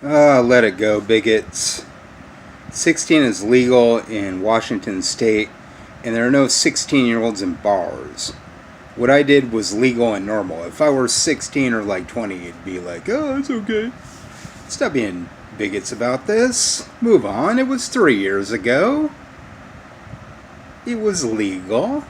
Let it go, bigots. 16 is legal in Washington state, and there are no 16-year-olds in bars. What I did was legal and normal. If I were 16 or like 20, it'd be like, oh, it's okay. Stop being bigots about this. Move on. It was 3 years ago. It was legal.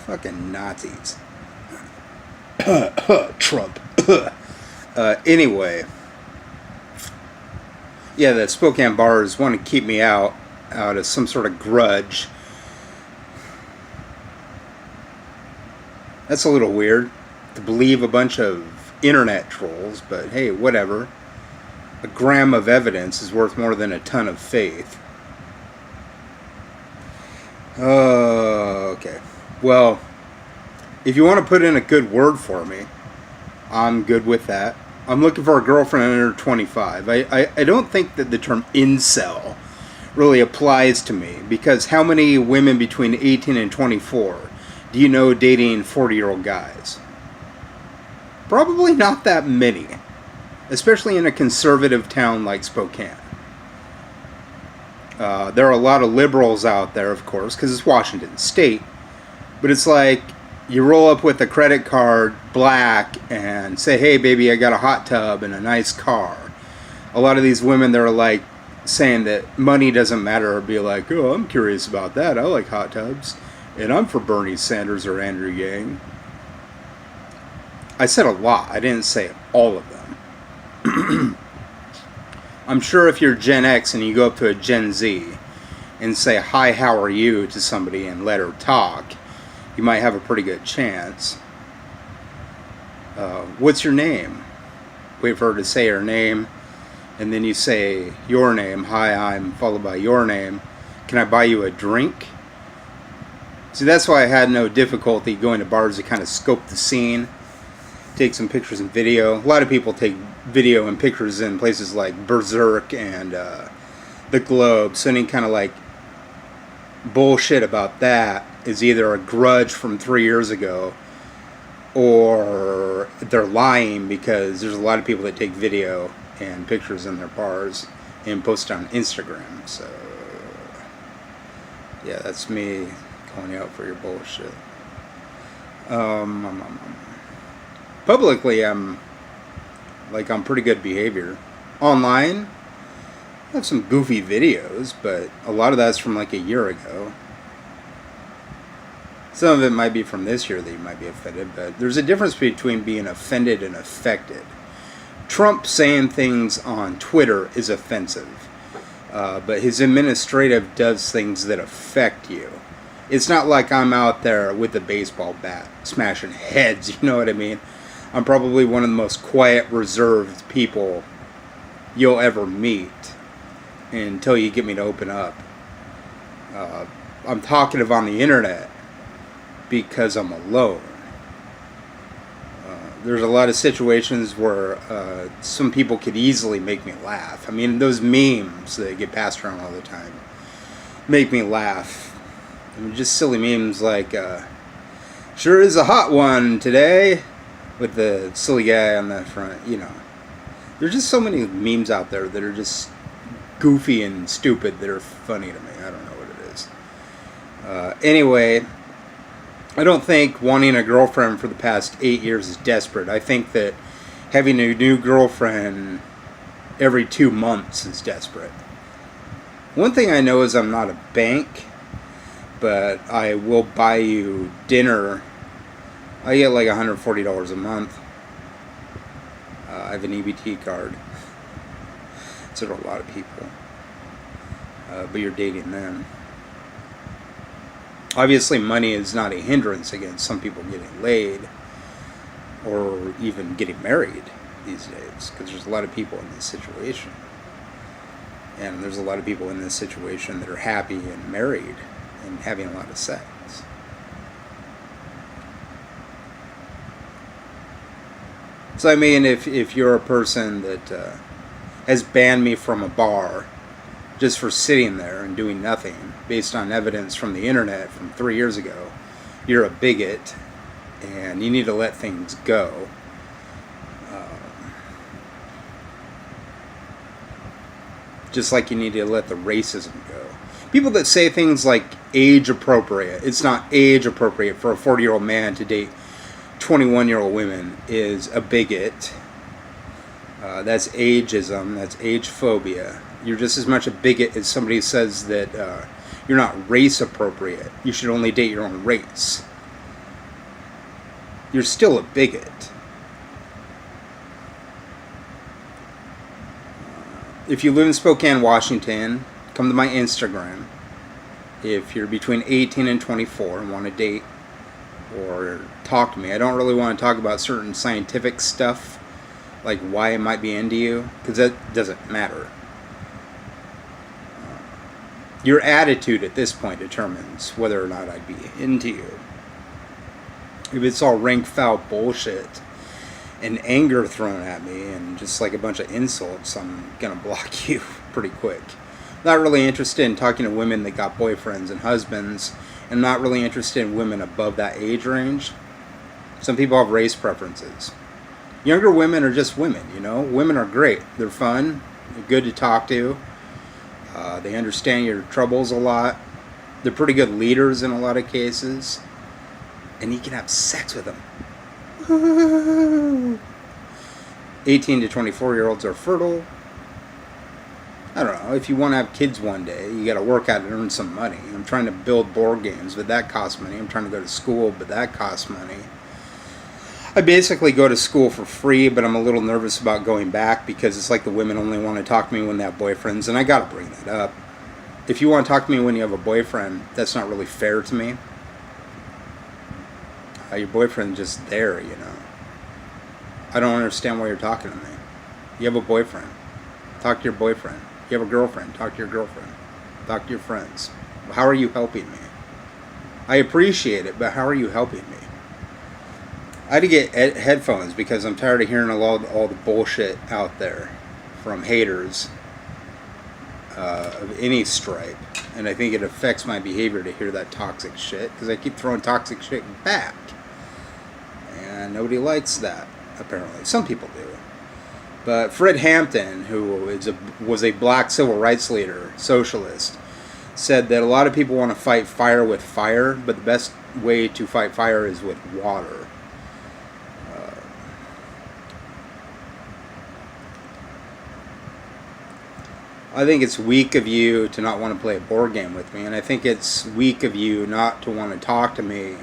Fucking Nazis. Trump. Anyway. Yeah, the Spokane bars want to keep me out of some sort of grudge. That's a little weird to believe a bunch of internet trolls, but hey, whatever. A gram of evidence is worth more than a ton of faith. Okay. Well, if you want to put in a good word for me, I'm good with that. I'm looking for a girlfriend under 25. I don't think that the term incel really applies to me, because how many women between 18 and 24 do you know dating 40-year-old guys? Probably not that many, especially in a conservative town like Spokane. There are a lot of liberals out there, of course, because it's Washington State, but it's like you roll up with a credit card, black, and say, hey baby, I got a hot tub and a nice car. A lot of these women, they're like saying that money doesn't matter, or be like, oh, I'm curious about that, I like hot tubs, and I'm for Bernie Sanders or Andrew Yang. I said a lot, I didn't say all of them. I'm sure if you're Gen X and you go up to a Gen Z and say, hi, how are you, to somebody and let her talk, you might have a pretty good chance. What's your name? Wait for her to say her name, and then you say your name. Hi, I'm, followed by your name. Can I buy you a drink? See, that's why I had no difficulty going to bars to kind of scope the scene, take some pictures and video. A lot of people take video and pictures in places like Berserk and the Globe, so any kind of like bullshit about that is either a grudge from 3 years ago, or they're lying, because there's a lot of people that take video and pictures in their bars and post on Instagram. So yeah, that's me calling you out for your bullshit. Publicly, I'm on pretty good behavior. Online, I have some goofy videos, but a lot of that's from like a year ago. Some of it might be from this year that you might be offended, but there's a difference between being offended and affected. Trump saying things on Twitter is offensive, but his administrative does things that affect you. It's not like I'm out there with a baseball bat smashing heads, you know what I mean? I'm probably one of the most quiet, reserved people you'll ever meet until you get me to open up. I'm talkative on the internet because I'm alone. There's a lot of situations where some people could easily make me laugh. I mean, those memes that get passed around all the time make me laugh. I mean, just silly memes like, sure is a hot one today, with the silly guy on the front, you know. There's just so many memes out there that are just goofy and stupid that are funny to me. I don't know what it is. Anyway, I don't think wanting a girlfriend for the past 8 years is desperate. I think that having a new girlfriend every 2 months is desperate. One thing I know is I'm not a bank, but I will buy you dinner. I get like $140 a month. I have an EBT card. So do a lot of people. But you're dating them. Obviously, money is not a hindrance against some people getting laid or even getting married these days, because there's a lot of people in this situation. And there's a lot of people in this situation that are happy and married and having a lot of sex. So I mean, if you're a person that has banned me from a bar just for sitting there and doing nothing based on evidence from the internet from 3 years ago, you're a bigot and you need to let things go. Just like you need to let the racism go. People that say things like age appropriate, it's not age appropriate for a 40-year-old man to date 21-year-old women, is a bigot. That's ageism. That's age phobia. You're just as much a bigot as somebody who says that you're not race appropriate. You should only date your own race. You're still a bigot. If you live in Spokane, Washington, come to my Instagram. If you're between 18 and 24 and want to date or talk to me, I don't really want to talk about certain scientific stuff, like why it might be into you, because that doesn't matter. Your attitude at this point determines whether or not I'd be into you. If it's all rank foul bullshit and anger thrown at me and just like a bunch of insults, I'm gonna block you pretty quick. Not really interested in talking to women that got boyfriends and husbands, and not really interested in women above that age range. Some people have race preferences. Younger women are just women, you know. Women are great. They're fun. They're good to talk to. They understand your troubles a lot. They're pretty good leaders in a lot of cases. And you can have sex with them. 18 to 24-year-olds are fertile. I don't know. If you want to have kids one day, you got to work out and earn some money. I'm trying to build board games, but that costs money. I'm trying to go to school, but that costs money. I basically go to school for free, but I'm a little nervous about going back because it's like the women only want to talk to me when they have boyfriends, and I got to bring that up. If you want to talk to me when you have a boyfriend, that's not really fair to me. Your boyfriend's just there, you know. I don't understand why you're talking to me. You have a boyfriend. Talk to your boyfriend. You have a girlfriend. Talk to your girlfriend. Talk to your friends. How are you helping me? I appreciate it, but how are you helping me? I had to get headphones because I'm tired of hearing all the bullshit out there from haters of any stripe. And I think it affects my behavior to hear that toxic shit because I keep throwing toxic shit back. And nobody likes that, apparently. Some people do. But Fred Hampton, who was a black civil rights leader, socialist, said that a lot of people want to fight fire with fire, but the best way to fight fire is with water. I think it's weak of you to not want to play a board game with me, and I think it's weak of you not to want to talk to me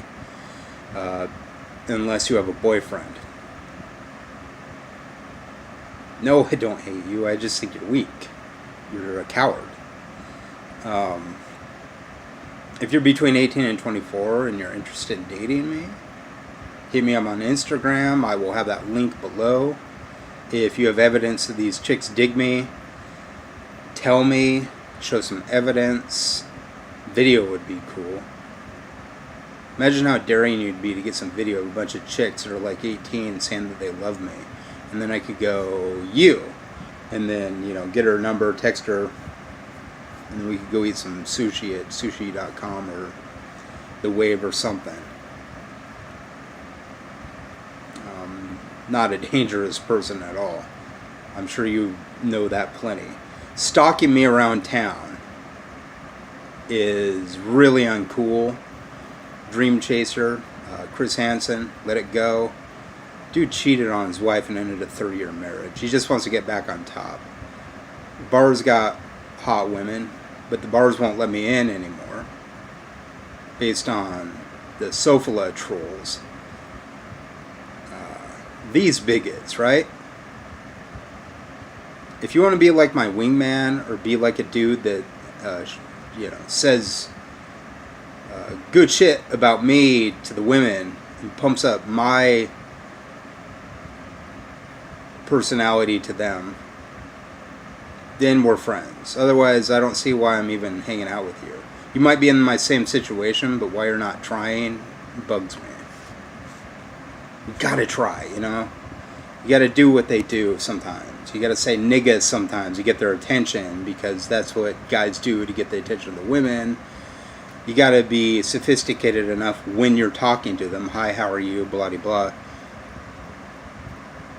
unless you have a boyfriend. No, I don't hate you. I just think you're weak. You're a coward. If you're between 18 and 24 and you're interested in dating me, hit me up on Instagram. I will have that link below. If you have evidence that these chicks dig me, tell me. Show some evidence. Video would be cool. Imagine how daring you'd be to get some video of a bunch of chicks that are like 18 saying that they love me. And then I could go, you. And then, you know, get her number, text her. And then we could go eat some sushi at sushi.com or The Wave or something. Not a dangerous person at all. I'm sure you know that plenty. Stalking me around town is really uncool. Dream Chaser, Chris Hansen, Let It Go. Dude cheated on his wife and ended a 30-year marriage. He just wants to get back on top. Bars got hot women, but the bars won't let me in anymore based on the Sofala trolls. These bigots, right? If you want to be like my wingman or be like a dude that says good shit about me to the women and pumps up my personality to them, then we're friends. Otherwise, I don't see why I'm even hanging out with you. You might be in my same situation, but why you're not trying bugs me. You gotta try, you know? You gotta do what they do sometimes. You gotta say niggas sometimes to get their attention, because that's what guys do to get the attention of the women. You gotta be sophisticated enough when you're talking to them. Hi, how are you? Blah, blah, blah.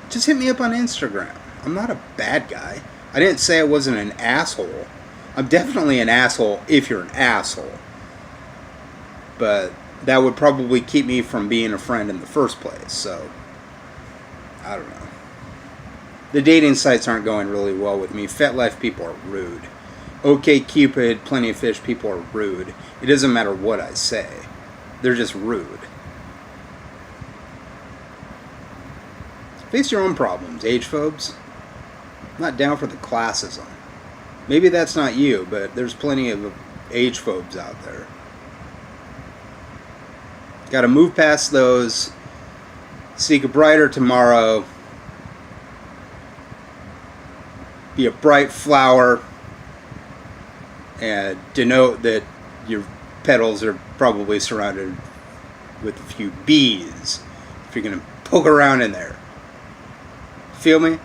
Just hit me up on Instagram. I'm not a bad guy. I didn't say I wasn't an asshole. I'm definitely an asshole if you're an asshole. But that would probably keep me from being a friend in the first place, so I don't know. The dating sites aren't going really well with me. FetLife people are rude. OkCupid, Plenty of Fish people are rude. It doesn't matter what I say. They're just rude. Face your own problems, age-phobes. I'm not down for the classism. Maybe that's not you, but there's plenty of age-phobes out there. Got to move past those. Seek a brighter tomorrow. Be a bright flower. And denote that your petals are probably surrounded with a few bees. If you're going to poke around in there. Feel me?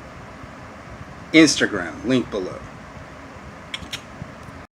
Instagram, link below.